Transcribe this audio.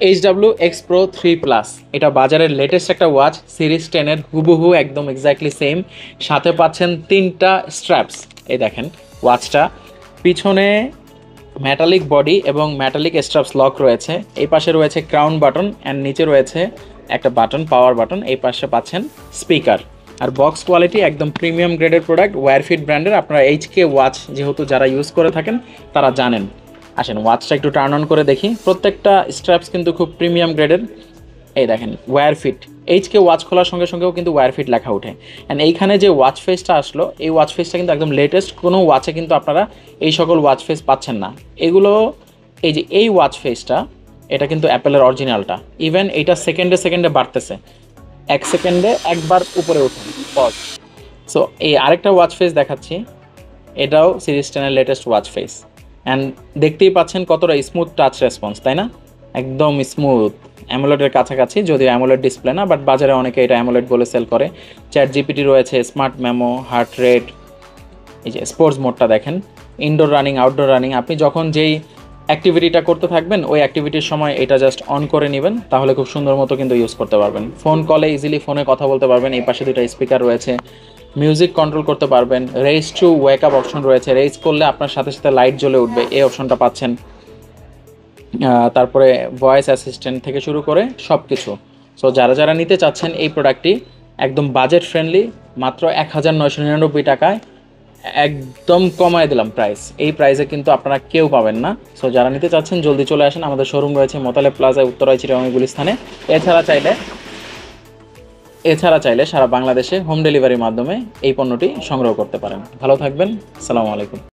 HW X Pro 3 Plus, এটা বাজারের latest একটা ওয়াচ, সিরিজ 10-এর হুবহু একদম এক্স্যাক্টলি সেম। সাথে পাচ্ছেন 3টা স্ট্র্যাপস। এই দেখেন ওয়াচটা পিছনে মেটালিক বডি এবং মেটালিক স্ট্র্যাপস লক রয়েছে। এই পাশে রয়েছে ক্রাউন বাটন অ্যান্ড নিচে রয়েছে একটা বাটন, পাওয়ার বাটন। এই পাশে পাচ্ছেন স্পিকার। আর বক্স কোয়ালিটি একদম প্রিমিয়াম গ্রেডের প্রোডাক্ট, ওয়্যারফিট ব্র্যান্ডের। আপনারা HK ওয়াচ যেহেতু যারা ইউজ করে থাকেন তারা জানেন। আসেন ওয়াচটা একটু টার্ন অন করে দেখি। প্রত্যেকটা স্ট্র্যাপস কিন্তু খুব প্রিমিয়াম গ্রেডের। এই দেখেন ওয়্যারফিট, HK ওয়াচ খোলার সঙ্গে সঙ্গেও কিন্তু ওয়্যারফিট লেখা ওঠে। অ্যান্ড এইখানে যে ওয়াচ ফেসটা আসলো, এই ওয়াচ ফেসটা কিন্তু একদম লেটেস্ট। কোনো ওয়াচে কিন্তু আপনারা এই সকল ওয়াচ ফেস পাচ্ছেন না। এগুলো এই যে এই ওয়াচ ফেসটা, এটা কিন্তু অ্যাপেলের অরিজিনালটা। ইভেন এইটা সেকেন্ডে সেকেন্ডে বাড়তেছে, 1 সেকেন্ডে একবার উপরে ওঠে পজ। সো এই আরেকটা ওয়াচ ফেস দেখাচ্ছি, এটাও সিরিজ 10-এর লেটেস্ট ওয়াচ ফেস। অ্যান্ড দেখতেই পাচ্ছেন কতটা স্মুথ টাচ রেসপন্স, তাই না? একদম স্মুথ, অ্যামোলেডের কাছাকাছি, যদিও অ্যামোলেড ডিসপ্লে না, বাট বাজারে অনেকে এটা অ্যামোলেড বলে সেল করে। চ্যাট জিপিটি রয়েছে, স্মার্ট মেমো, হার্ট রেট। এই যে স্পোর্টস মোডটা দেখেন, ইনডোর রানিং, আউটডোর রানিং। আপনি যখন যেই অ্যাক্টিভিটিটা করতে থাকবেন ওই অ্যাক্টিভিটির সময় এটা জাস্ট অন করে নেবেন, তাহলে খুব সুন্দর মতো কিন্তু ইউজ করতে পারবেন। ফোন কলে ইজিলি ফোনে কথা বলতে পারবেন। এই পাশে 2টা স্পিকার রয়েছে, মিউজিক কন্ট্রোল করতে পারবেন। Raise two wake up option রয়েছে, রেইজ করলে আপনার সাথে সাথে লাইট জ্বলে উঠবে, এই অপশনটা পাচ্ছেন। তারপরে ভয়েস অ্যাসিস্ট্যান্ট থেকে শুরু করে সব কিছু। সো যারা যারা নিতে চাচ্ছেন এই প্রোডাক্টটি একদম বাজেট ফ্রেন্ডলি, মাত্র 1999 টাকায় একদম কমায় দিলাম প্রাইস। এই প্রাইসে কিন্তু আপনারা কেউ পাবেন না। সো যারা নিতে চাচ্ছেন জলদি চলে আসেন। আমাদের শোরুম রয়েছে মোতালেব প্লাজায়, উত্তরায়, চিটাগাং, গুলিস্তানে। এছাড়া চাইলে সারা বাংলাদেশে হোম ডেলিভারির মাধ্যমে এই পণ্যটি সংগ্রহ করতে পারেন। ভালো থাকবেন, আসসালামু আলাইকুম।